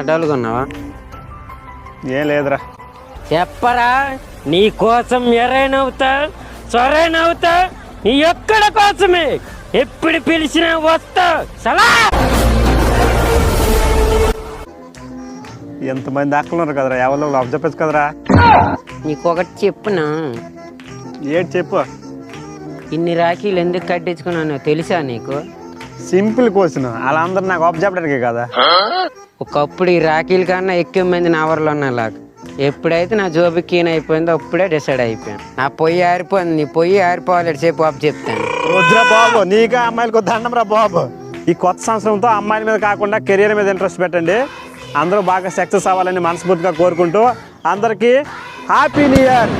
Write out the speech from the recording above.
డల్గా ఉన్నావా? ఏం లేదురా. చెప్పరా, నీ కోసం ఎర్రైనవుతా సొరైనవుతా, నీ ఒక్కడ కోసమే ఎప్పుడు పిలిచినా వస్తా. సలా ఎంతమంది అక్కలున్నారు కదరా, ఎవరో లవ్ చెప్పచ్చు కదరా. నీకొకటి చెప్పునా? ఏడు చెప్పు. ఇన్ని రాఖీలు ఎందుకు కట్టించుకున్నానో తెలుసా నీకు? సింపుల్ క్వశ్చన్, వాళ్ళందరూ నాకు ఆఫ్ చెప్పడానికి కదా. ఒకప్పుడు ఈ రాఖీల కన్నా ఎక్కువ మంది నా ఊర్లో ఉన్నలాగా. ఎప్పుడైతే నా జోబు కీన్ అయిపోయిందో అప్పుడే డిసైడ్ అయిపోయాను. నా పొయ్యి ఆరిపోయింది, నీ పొయ్యి ఆరిపోవాలి సేపు ఆఫ్ చెప్తాను. వద్దురా బాబు, నీగా అమ్మాయిలకు దండం రా బాబు. ఈ కొత్త సంవత్సరంతో అమ్మాయిల మీద కాకుండా కెరీర్ మీద ఇంట్రెస్ట్ పెట్టండి. అందరూ బాగా సక్సెస్ అవ్వాలని మనస్ఫూర్తిగా కోరుకుంటూ అందరికీ హ్యాపీ న్యూ ఇయర్.